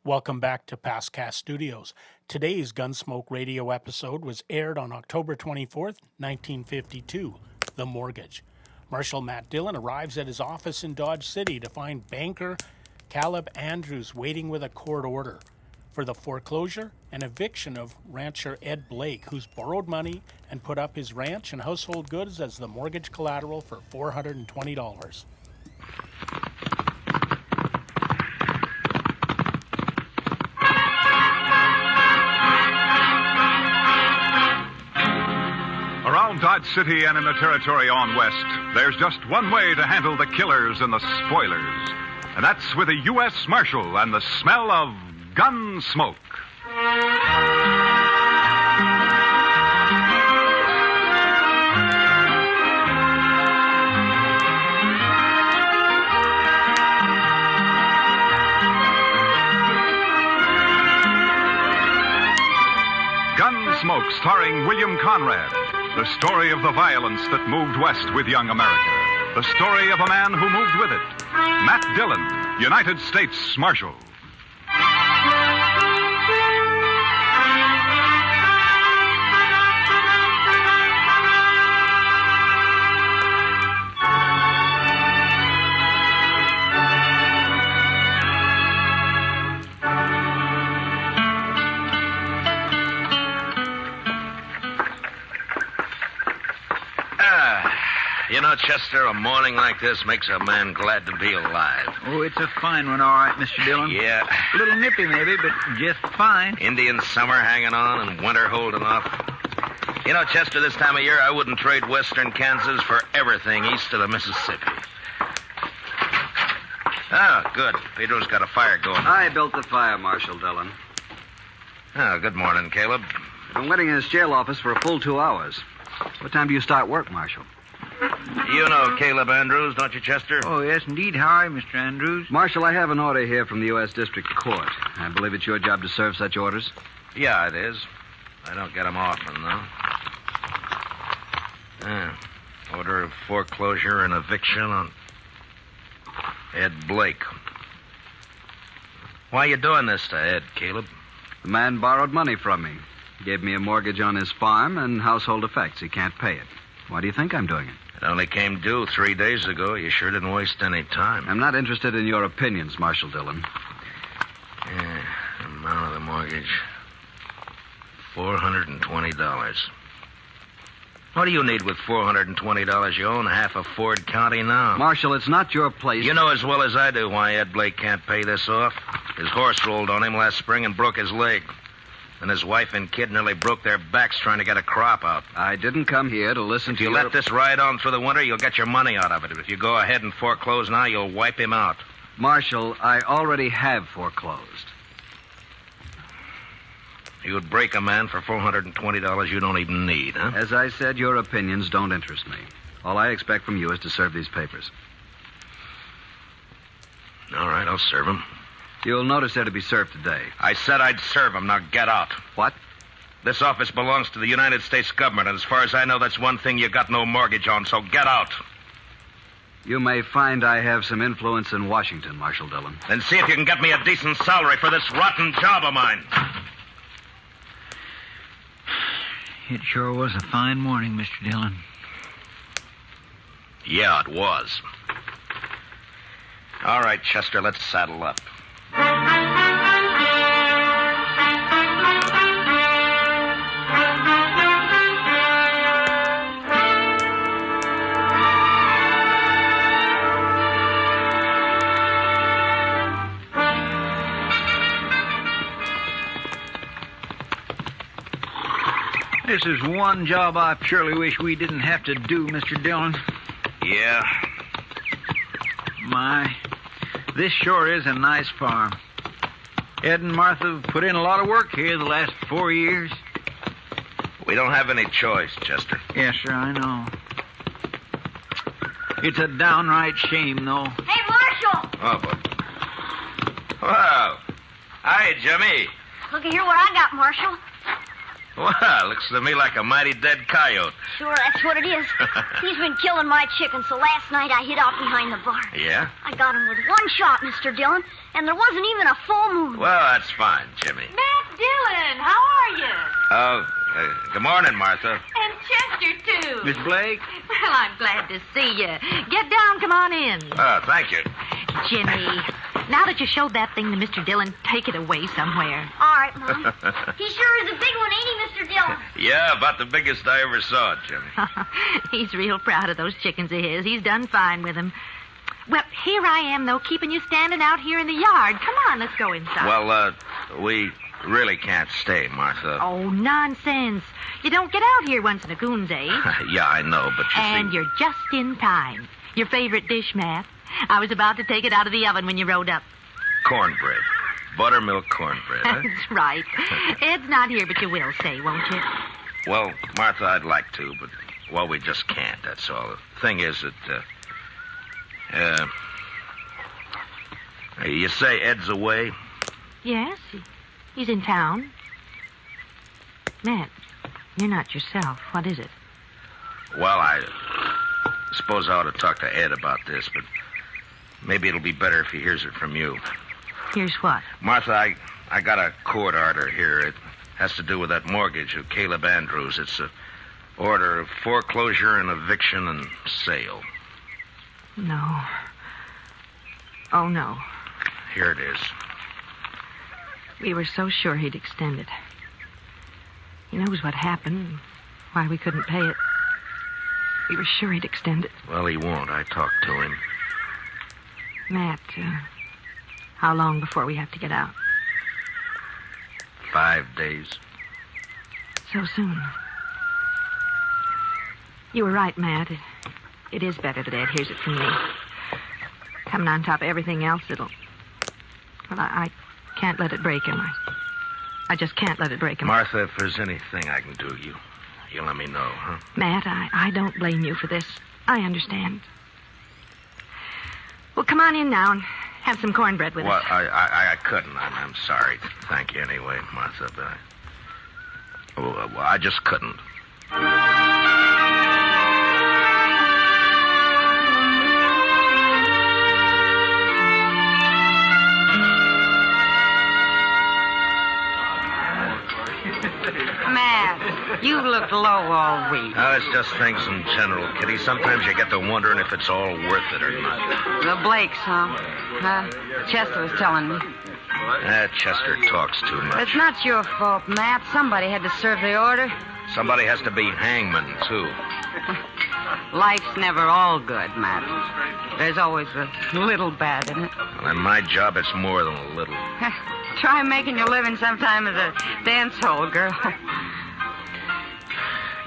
Welcome back to Pastcast Studios. Today's Gunsmoke radio episode was aired on October 24th, 1952, The Mortgage. Marshal Matt Dillon arrives at his office in Dodge City to find banker Caleb Andrews waiting with a court order for the foreclosure and eviction of rancher Ed Blake, who's borrowed money and put up his ranch and household goods as the mortgage collateral for $420. Around Dodge City and in the territory on west, there's just one way to handle the killers and the spoilers. And that's with a U.S. Marshal and the smell of Gunsmoke. Gunsmoke, starring William Conrad. The story of the violence that moved west with young America. The story of a man who moved with it. Matt Dillon, United States Marshal. You know, Chester, a morning like this makes a man glad to be alive. Oh, it's a fine one, all right, Mr. Dillon. Yeah. A little nippy, maybe, but just fine. Indian summer hanging on and winter holding off. You know, Chester, this time of year, I wouldn't trade western Kansas for everything east of the Mississippi. Oh, good. Pedro's got a fire going. I built the fire, Marshal Dillon. Oh, good morning, Caleb. I'm waiting in his jail office for a full 2 hours. What time do you start work, Marshal? You know Caleb Andrews, don't you, Chester? Oh, yes, indeed. How are you, Mr. Andrews? Marshal, I have an order here from the U.S. District Court. I believe it's your job to serve such orders. Yeah, it is. I don't get them often, though. Order of foreclosure and eviction on Ed Blake. Why are you doing this to Ed, Caleb? The man borrowed money from me. Gave me a mortgage on his farm and household effects. He can't pay it. Why do you think I'm doing it? It only came due 3 days ago. You sure didn't waste any time. I'm not interested in your opinions, Marshal Dillon. Yeah, amount of the mortgage. $420. What do you need with $420? You own half of Ford County now. Marshal, it's not your place. You know as well as I do why Ed Blake can't pay this off. His horse rolled on him last spring and broke his leg. And his wife and kid nearly broke their backs trying to get a crop out. I didn't come here to listen If to you let this ride on through the winter, you'll get your money out of it. If you go ahead and foreclose now, you'll wipe him out. Marshal, I already have foreclosed. You'd break a man for $420 you don't even need, huh? As I said, your opinions don't interest me. All I expect from you is to serve these papers. All right, I'll serve him. You'll notice they're to be served today. I said I'd serve him. Now get out. What? This office belongs to the United States government, and as far as I know, that's one thing you got no mortgage on, so get out. You may find I have some influence in Washington, Marshal Dillon. Then see if you can get me a decent salary for this rotten job of mine. It sure was a fine morning, Mr. Dillon. Yeah, it was. All right, Chester, let's saddle up. This is one job I purely wish we didn't have to do, Mr. Dillon. Yeah. My, this sure is a nice farm. Ed and Martha have put in a lot of work here the last 4 years. We don't have any choice, Chester. Yes, sir, I know. It's a downright shame, though. Hey, Marshal! Oh, boy. Wow. Hi, Jimmy. Look at here what I got, Marshal. Well, looks to me like a mighty dead coyote. Sure, that's what it is. He's been killing my chickens, so last night I hid out behind the barn. Yeah? I got him with one shot, Mr. Dillon, and there wasn't even a full moon. Well, that's fine, Jimmy. Matt Dillon, how are you? Oh, good morning, Martha. And Chester, too. Miss Blake? Well, I'm glad to see you. Get down, come on in. Oh, thank you. Jimmy, now that you showed that thing to Mr. Dillon, take it away somewhere. All right, Mom. He sure is a big one, ain't he, Mr. Dillon? Yeah, about the biggest I ever saw, Jimmy. He's real proud of those chickens of his. He's done fine with them. Well, here I am, though, keeping you standing out here in the yard. Come on, let's go inside. Well, we really can't stay, Martha. Oh, nonsense. You don't get out here once in a goon's age. Yeah, I know, but you And see... you're just in time. Your favorite dish, Matt. I was about to take it out of the oven when you rode up. Cornbread. Buttermilk cornbread, huh? That's right. Ed's not here, but you will say, won't you? Well, Martha, I'd like to, but, well, we just can't, that's all. The thing is that, you say Ed's away? Yes, he's in town. Matt, you're not yourself. What is it? Well, I suppose I ought to talk to Ed about this, but maybe it'll be better if he hears it from you. Here's what? Martha, I got a court order here. It has to do with that mortgage of Caleb Andrews. It's a order of foreclosure and eviction and sale. No. Oh, no. Here it is. We were so sure he'd extend it. He knows what happened, why we couldn't pay it. We were sure he'd extend it. Well, he won't. I talked to him. Matt, how long before we have to get out? 5 days. So soon. You were right, Matt. It is better that Ed hears it from me. Coming on top of everything else, it'll... Well, I can't let it break him. I just can't let it break him. Martha, if there's anything I can do, you let me know, huh? Matt, I don't blame you for this. I understand. Well, come on in now and have some cornbread with Well, us. I couldn't. I'm sorry. Thank you anyway, Martha, but I just couldn't. Matt, you've looked low all week. Oh, it's just things in general, Kitty. Sometimes you get to wondering if it's all worth it or not. The Blakes, huh? Chester was telling me. Chester talks too much. It's not your fault, Matt. Somebody had to serve the order. Somebody has to be hangman, too. Life's never all good, Matt. There's always a little bad in it. Well, in my job, it's more than a little. Try making your living sometime as a dance hall girl.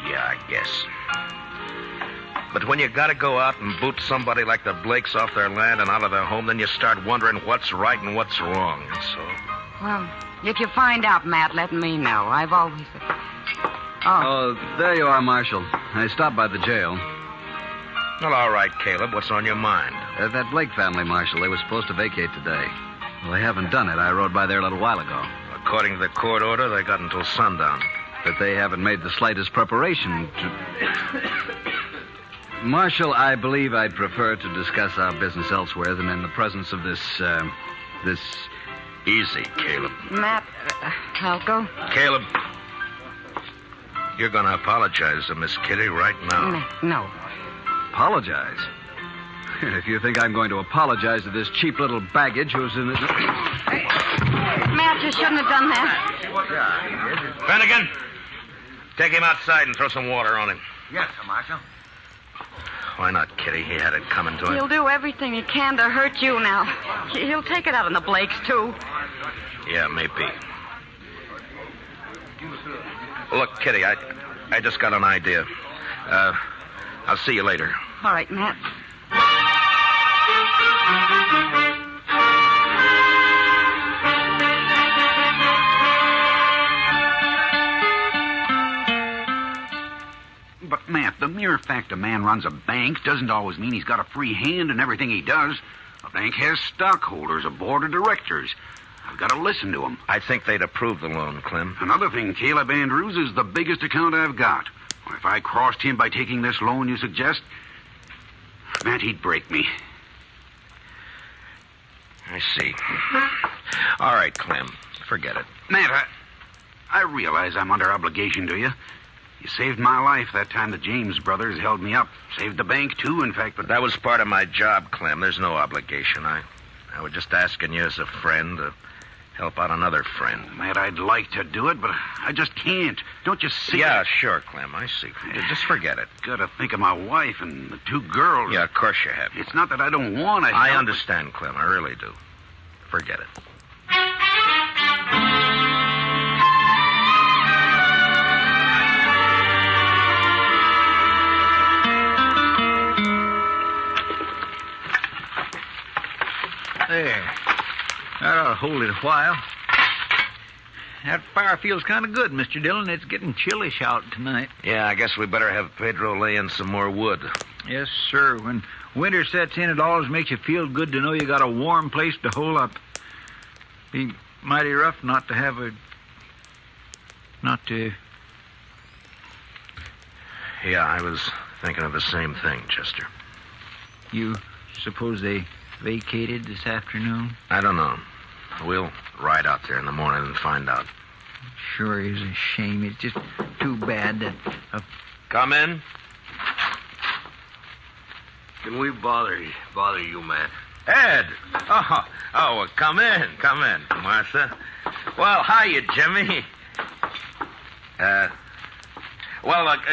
Yeah, I guess. But when you gotta go out and boot somebody like the Blakes off their land and out of their home, then you start wondering what's right and what's wrong, that's all. Well, if you find out, Matt, let me know. I've always... Oh, there you are, Marshal. I stopped by the jail. Well, all right, Caleb. What's on your mind? That Blake family, Marshal, they were supposed to vacate today. Well, they haven't done it. I rode by there a little while ago. According to the court order, they got until sundown. But they haven't made the slightest preparation to... Marshal, I believe I'd prefer to discuss our business elsewhere than in the presence of this... Easy, Caleb. Matt, I'll go. Caleb, you're going to apologize to Miss Kitty right now. Matt, no. Apologize? If you think I'm going to apologize to this cheap little baggage who's in it... Matt, you shouldn't have done that. Finnegan, take him outside and throw some water on him. Yes, sir, Marshal. Why not, Kitty? He had it coming to him. He'll do everything he can to hurt you now. He'll take it out on the Blakes, too. Yeah, maybe. Look, Kitty, I just got an idea. I'll see you later. All right, Matt. But, Matt, the mere fact a man runs a bank doesn't always mean he's got a free hand in everything he does. A bank has stockholders, a board of directors. I've got to listen to him. I think they'd approve the loan, Clem. Another thing, Caleb Andrews is the biggest account I've got. If I crossed him by taking this loan you suggest, Matt, he'd break me. I see. All right, Clem. Forget it. Matt, I realize I'm under obligation to you. You saved my life that time the James brothers held me up. Saved the bank, too, in fact. But that was part of my job, Clem. There's no obligation. I was just asking you as a friend to help out another friend. Matt, I'd like to do it, but I just can't. Don't you see? Yeah, sure, Clem. I see. Just forget it. Gotta think of my wife and the two girls. Yeah, of course you have. It's not that I don't want to. I understand, Clem. I really do. Forget it. There. That ought to hold it a while. That fire feels kind of good, Mr. Dillon. It's getting chillish out tonight. Yeah, I guess we better have Pedro lay in some more wood. Yes, sir. When winter sets in, it always makes you feel good to know you got a warm place to hole up. Be mighty rough not to have a... not to... Yeah, I was thinking of the same thing, Chester. You suppose they vacated this afternoon? I don't know. We'll ride out there in the morning and find out. Sure is a shame. It's just too bad that... Come in. Can we bother you, Matt? Ed! Oh, come in, Martha. Well, hiya, Jimmy.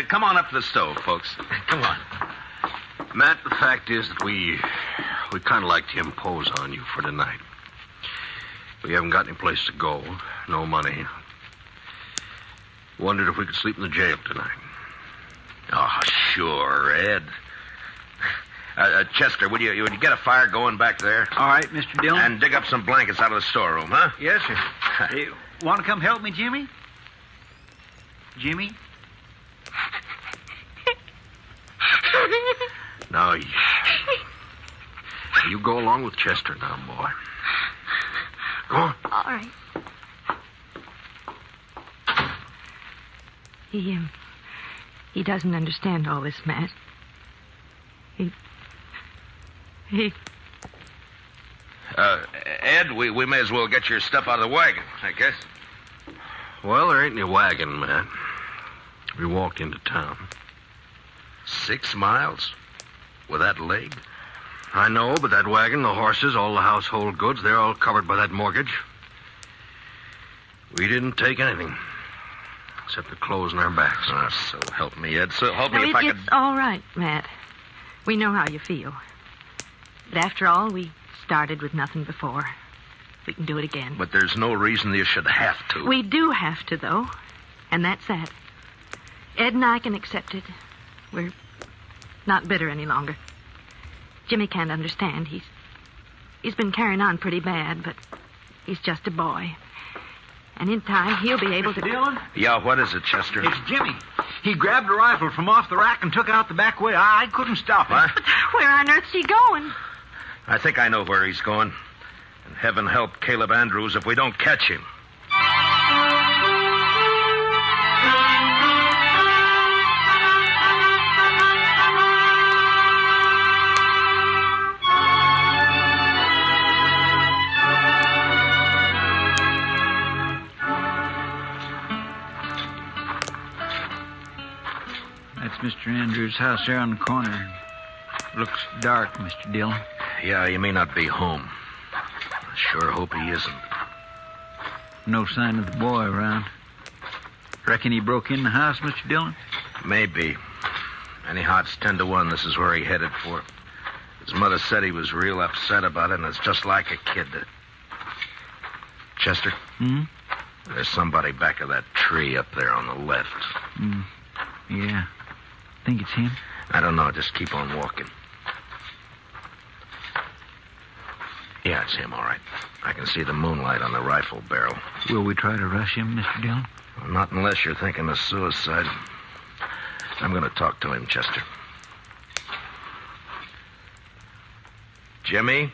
Come on up to the stove, folks. Come on. Matt, the fact is that we kind of like to impose on you for tonight. We haven't got any place to go, no money. Wondered if we could sleep in the jail tonight. Oh, sure, Ed. Chester, would you get a fire going back there? All right, Mr. Dillon. And dig up some blankets out of the storeroom, huh? Yes, sir. You want to come help me, Jimmy? Jimmy? Now, you go along with Chester now, boy. Go on. All right. He doesn't understand all this, Matt. Ed, we may as well get your stuff out of the wagon, I guess. Well, there ain't any wagon, Matt. We walked into town. 6 miles? With that leg? I know, but that wagon, the horses, all the household goods, they're all covered by that mortgage. We didn't take anything. Except the clothes on our backs. So help me, Ed. So help me if I could... It's all right, Matt. We know how you feel. But after all, we started with nothing before. We can do it again. But there's no reason you should have to. We do have to, though. And that's that. Ed and I can accept it. We're not bitter any longer. Jimmy can't understand. He's been carrying on pretty bad, but he's just a boy. And in time, he'll be able to... Dillon? Yeah, what is it, Chester? It's Jimmy. He grabbed a rifle from off the rack and took out the back way. I couldn't stop him. What? But where on earth's he going? I think I know where he's going. And heaven help Caleb Andrews if we don't catch him. That's Mr. Andrews' house there on the corner. Looks dark, Mr. Dillon. Yeah, he may not be home. I sure hope he isn't. No sign of the boy around. Reckon he broke in the house, Mr. Dillon? Maybe. Anyhow, it's 10 to 1. This is where he headed for. His mother said he was real upset about it, and it's just like a kid. Chester? Hmm? There's somebody back of that tree up there on the left. Yeah. Think it's him? I don't know. Just keep on walking. Yeah, it's him, all right. I can see the moonlight on the rifle barrel. Will we try to rush him, Mr. Dillon? Well, not unless you're thinking of suicide. I'm going to talk to him, Chester. Jimmy?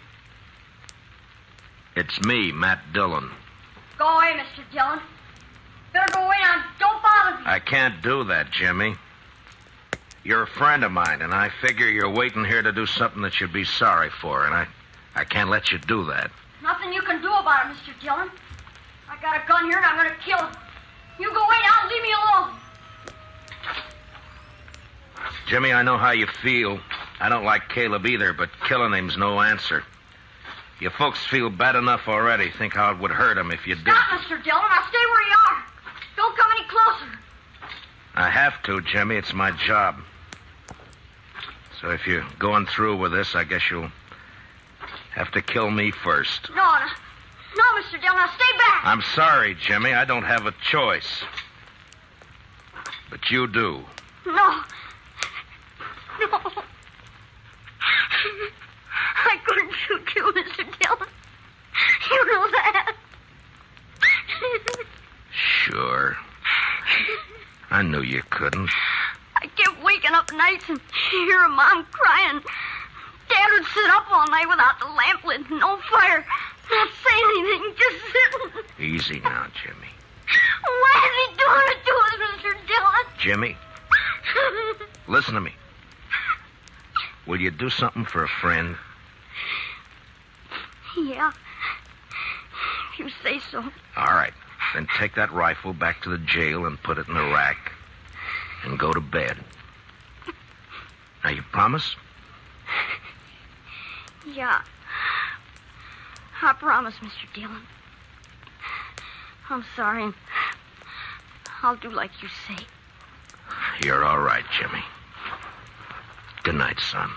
It's me, Matt Dillon. Go away, Mr. Dillon. Better go away now. Don't bother me. I can't do that, Jimmy. You're a friend of mine, and I figure you're waiting here to do something that you'd be sorry for, and I can't let you do that. Nothing you can do about it, Mr. Dillon. I got a gun here, and I'm going to kill him. You go away now and leave me alone. Jimmy, I know how you feel. I don't like Caleb either, but killing him's no answer. You folks feel bad enough already. Think how it would hurt him if you did. Stop, Mr. Dillon. Now stay where you are. Don't come any closer. I have to, Jimmy. It's my job. So if you're going through with this, I guess you'll have to kill me first. No, Mr. Dillon. Now stay back. I'm sorry, Jimmy. I don't have a choice. But you do. No. I couldn't shoot you, Mr. Dillon. You know that. Sure. I knew you couldn't. I kept waking up nights and hearing Mom crying. Dad would sit up all night without the lamp lit, no fire, not say anything, just sitting. Easy now, Jimmy. Why is he doing it to us, Mr. Dillon? Jimmy, listen to me. Will you do something for a friend? Yeah. If you say so. All right. Then take that rifle back to the jail and put it in the rack. And go to bed. Now, you promise? Yeah. I promise, Mr. Dillon. I'm sorry, and I'll do like you say. You're all right, Jimmy. Good night, son.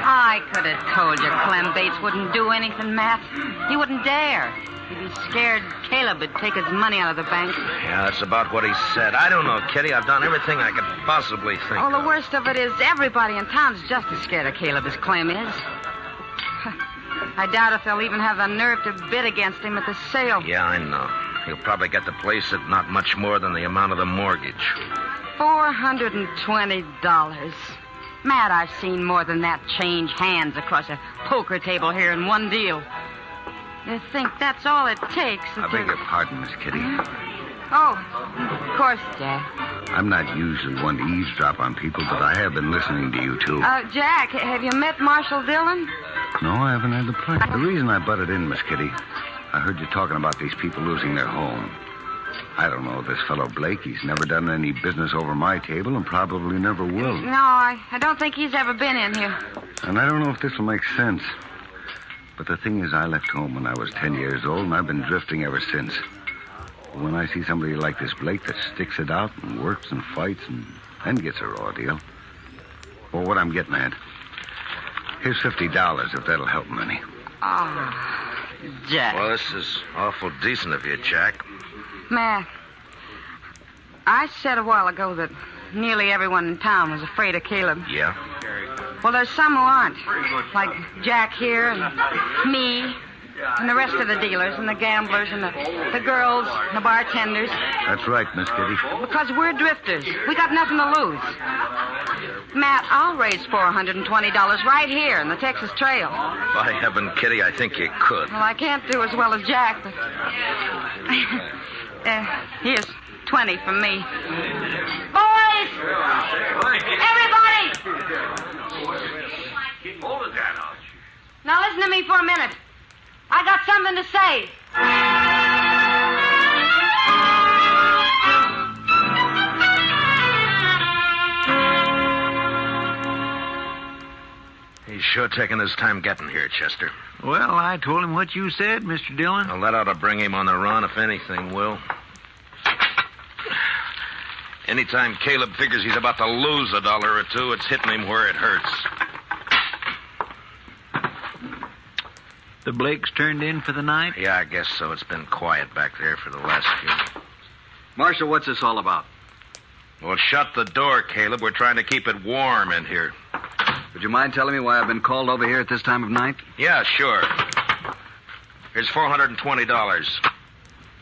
I could have told you Clem Bates wouldn't do anything, Matt. He wouldn't dare. He'd be scared Caleb would take his money out of the bank. Yeah, that's about what he said. I don't know, Kitty. I've done everything I could possibly think Oh, the of. worst of it is everybody in town's just as scared of Caleb as Clem is. I doubt if they'll even have the nerve to bid against him at the sale. Yeah, I know. He'll probably get the place at not much more than the amount of the mortgage. $420. Matt, I've seen more than that change hands across a poker table here in one deal. You think that's all it takes? I beg your pardon, Miss Kitty. Oh, of course, Jack. I'm not usually one to eavesdrop on people, but I have been listening to you, too. Jack, have you met Marshal Dillon? No, I haven't had the pleasure. The reason I butted in, Miss Kitty, I heard you talking about these people losing their home. I don't know this fellow Blake. He's never done any business over my table and probably never will. No, I don't think he's ever been in here. And I don't know if this will make sense. But the thing is, I left home when I was 10 years old, and I've been drifting ever since. When I see somebody like this Blake that sticks it out and works and fights and gets a raw deal. Well, what I'm getting at, here's $50 if that'll help him any. Oh, Jack. Well, this is awful decent of you, Jack. Matt, I said a while ago that nearly everyone in town was afraid of Caleb. Yeah? Well, there's some who aren't. Like Jack here and me and the rest of the dealers and the gamblers and the girls and the bartenders. That's right, Miss Kitty. Because we're drifters. We got nothing to lose. Matt, I'll raise $420 right here in the Texas Trail. By heaven, Kitty, I think you could. Well, I can't do as well as Jack, but... here's 20 from me. Boys! Everybody! Now listen to me for a minute. I got something to say. He's sure taking his time getting here, Chester. Well, I told him what you said, Mr. Dillon. Well, that ought to bring him on the run, if anything will. Anytime Caleb figures he's about to lose $1 or $2, it's hitting him where it hurts. The Blakes turned in for the night? Yeah, I guess so. It's been quiet back there for the last few. Marshal, what's this all about? Well, shut the door, Caleb. We're trying to keep it warm in here. Would you mind telling me why I've been called over here at this time of night? Yeah, sure. Here's $420.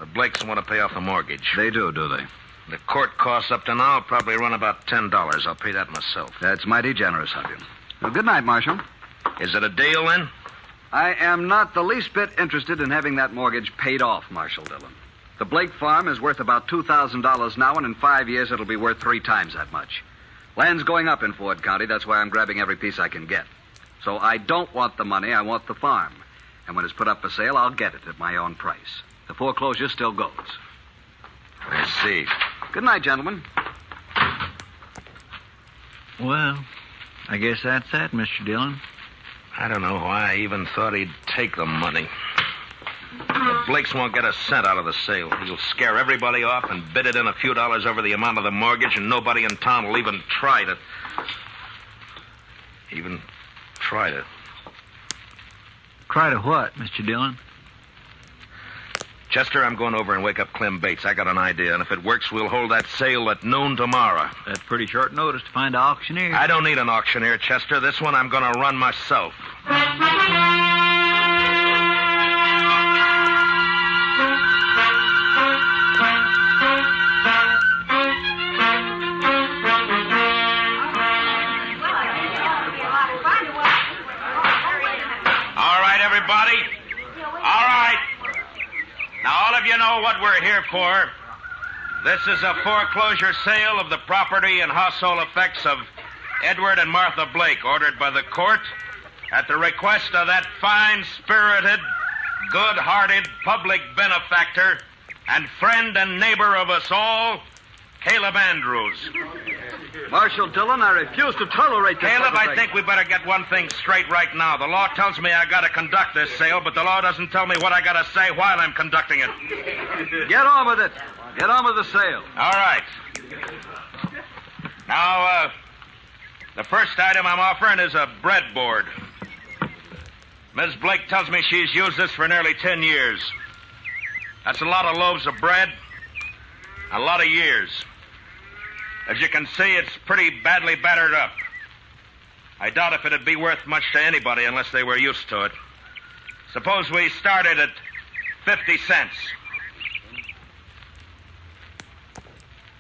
The Blakes want to pay off the mortgage. They do they? The court costs up to now will probably run about $10. I'll pay that myself. That's mighty generous of you. Well, good night, Marshal. Is it a deal, then? I am not the least bit interested in having that mortgage paid off, Marshal Dillon. The Blake farm is worth about $2,000 now, and in 5 years it'll be worth 3 times that much. Land's going up in Ford County. That's why I'm grabbing every piece I can get. So I don't want the money. I want the farm. And when it's put up for sale, I'll get it at my own price. The foreclosure still goes. I see. Good night, gentlemen. Well, I guess that's that, Mr. Dillon. I don't know why I even thought he'd take the money. The Blakes won't get a cent out of the sale. He'll scare everybody off and bid it in a few dollars over the amount of the mortgage, and nobody in town will even try to... Try to what, Mr. Dillon? Chester, I'm going over and wake up Clem Bates. I got an idea, and if it works, we'll hold that sale at noon tomorrow. That's pretty short notice to find an auctioneer. I don't need an auctioneer, Chester. This one I'm going to run myself. All right, everybody. All right. Now, all of you know what we're here for. This is a foreclosure sale of the property and household effects of Edward and Martha Blake, ordered by the court at the request of that fine-spirited, good-hearted public benefactor and friend and neighbor of us all, Caleb Andrews. Marshal Dillon, I refuse to tolerate this. Caleb, I think we better get one thing straight right now. The law tells me I gotta conduct this sale, but the law doesn't tell me what I gotta say while I'm conducting it. Get on with it. Get on with the sale. All right. Now, the first item I'm offering is a breadboard. Ms. Blake tells me she's used this for nearly 10 years. That's a lot of loaves of bread, a lot of years. As you can see, it's pretty badly battered up. I doubt if it'd be worth much to anybody unless they were used to it. Suppose we started at 50 cents.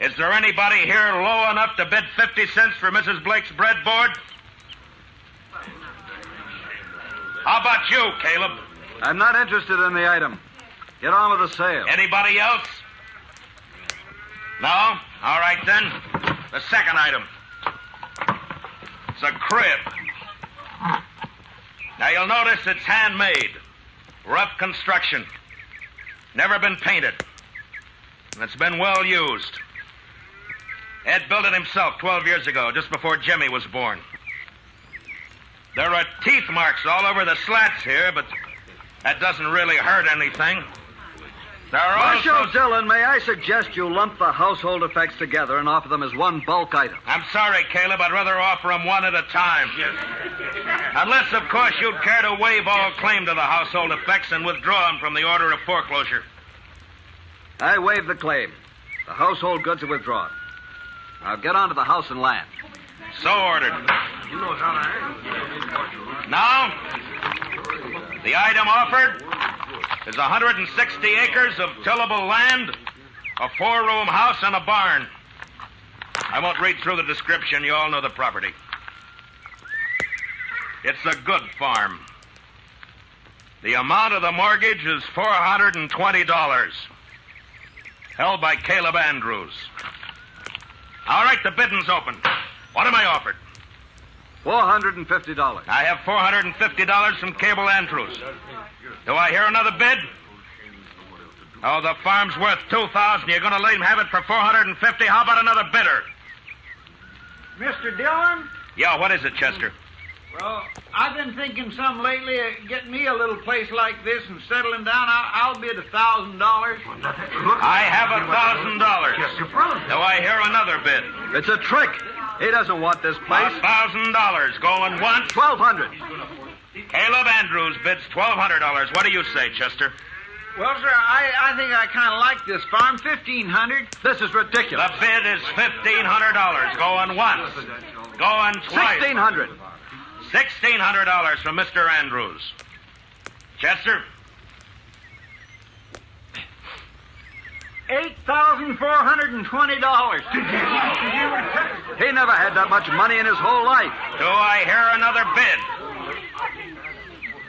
Is there anybody here low enough to bid 50 cents for Mrs. Blake's breadboard? How about you, Caleb? I'm not interested in the item. Get on with the sale. Anybody else? No? All right, then. The second item. It's a crib. Now, you'll notice it's handmade. Rough construction. Never been painted. And it's been well used. Ed built it himself 12 years ago, just before Jimmy was born. There are teeth marks all over the slats here, but that doesn't really hurt anything. There are Marshal Dillon, may I suggest you lump the household effects together and offer them as one bulk item? I'm sorry, Caleb. I'd rather offer them one at a time. Yes. Unless, of course, you'd care to waive all claim to the household effects and withdraw them from the order of foreclosure. I waive the claim. The household goods are withdrawn. Now get on to the house and land. So ordered. Now, the item offered is 160 acres of tillable land, a 4-room house, and a barn. I won't read through the description. You all know the property. It's a good farm. The amount of the mortgage is $420, held by Caleb Andrews. All right, the bidding's open. What am I offered? $450. I have $450 from Caleb Andrews. Do I hear another bid? Oh, the farm's worth $2,000. You're going to let him have it for $450? How about another bidder? Mr. Dillon? Yeah, what is it, Chester? Well, I've been thinking some lately of getting me a little place like this and settling down. I'll bid $1,000. I have $1,000. Do I hear another bid? It's a trick. He doesn't want this place. $1,000. Going once? $1,200. Caleb Andrews bids $1,200. What do you say, Chester? Well, sir, I think I kind of like this farm. $1,500. This is ridiculous. The bid is $1,500. Going once. Going twice. $1,600. $1,600 from Mr. Andrews. Chester? $8,420. He never had that much money in his whole life. Do I hear another bid?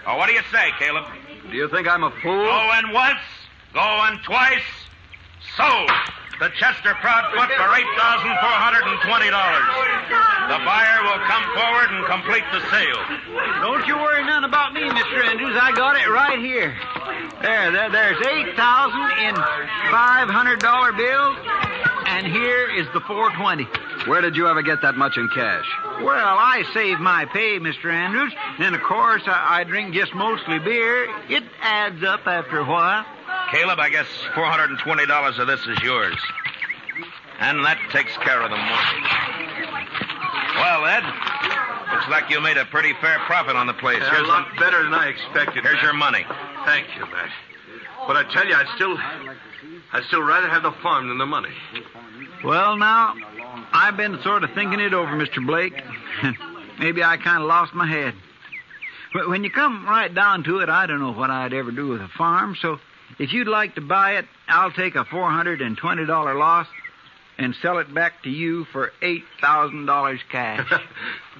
Oh, what do you say, Caleb? Do you think I'm a fool? Going once, going twice. Sold. The Chester Proudfoot for $8,420. The buyer will come forward and complete the sale. Don't you worry none about me, Mr. Andrews. I got it right here. There's $8,000 in $500 bills, and here is the $420. Where did you ever get that much in cash? Well, I save my pay, Mr. Andrews. Then, of course, I drink just mostly beer. It adds up after a while. Caleb, I guess $420 of this is yours. And that takes care of the mortgage. Well, Ed, looks like you made a pretty fair profit on the place. A lot better than I expected. Here's your money. Thank you, Matt. But I tell you, I'd still rather have the farm than the money. Well, now, I've been sort of thinking it over, Mr. Blake. Maybe I kind of lost my head. But when you come right down to it, I don't know what I'd ever do with a farm, so if you'd like to buy it, I'll take a $420 loss and sell it back to you for $8,000 cash.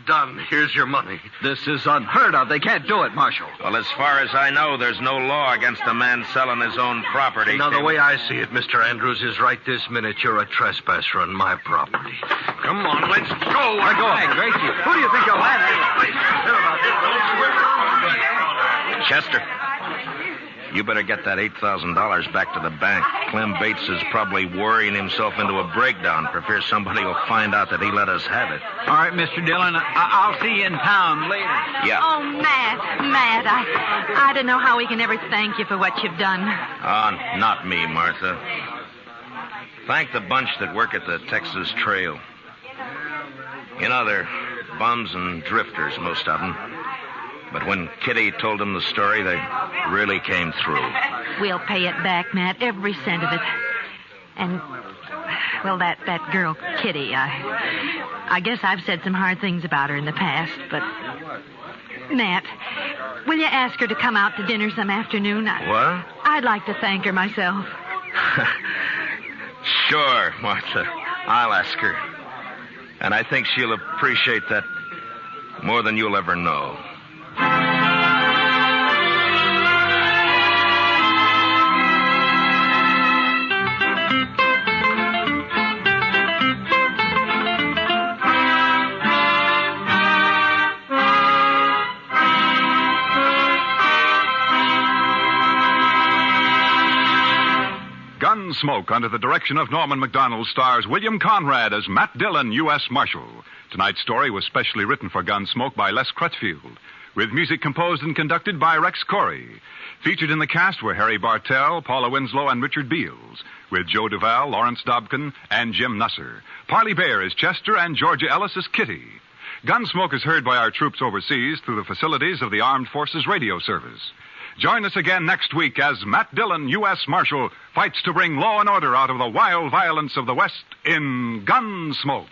Done. Here's your money. This is unheard of. They can't do it, Marshal. Well, as far as I know, there's no law against a man selling his own property. Now, the way I see it, Mr. Andrews, is right this minute you're a trespasser on my property. Come on, let's go. Let go. Hey, Gracie, who do you think you're landing? Chester, you better get that $8,000 back to the bank. Clem Bates is probably worrying himself into a breakdown for fear somebody will find out that he let us have it. All right, Mr. Dillon, I'll see you in town later. Yeah. Oh, Matt, I don't know how we can ever thank you for what you've done. Not me, Martha. Thank the bunch that work at the Texas Trail. You know, they're bums and drifters, most of them. But when Kitty told them the story, they really came through. We'll pay it back, Matt, every cent of it. And, well, that girl, Kitty, I guess I've said some hard things about her in the past, but... Matt, will you ask her to come out to dinner some afternoon? What? I'd like to thank her myself. Sure, Martha. I'll ask her. And I think she'll appreciate that more than you'll ever know. Gunsmoke, under the direction of Norman Macdonald, stars William Conrad as Matt Dillon, U.S. Marshal. Tonight's story was specially written for Gunsmoke by Les Crutchfield, with music composed and conducted by Rex Corey. Featured in the cast were Harry Bartell, Paula Winslow, and Richard Beals, with Joe Duvall, Lawrence Dobkin, and Jim Nusser. Parley Bear is Chester, and Georgia Ellis is Kitty. Gunsmoke is heard by our troops overseas through the facilities of the Armed Forces Radio Service. Join us again next week as Matt Dillon, U.S. Marshal, fights to bring law and order out of the wild violence of the West in Gunsmoke.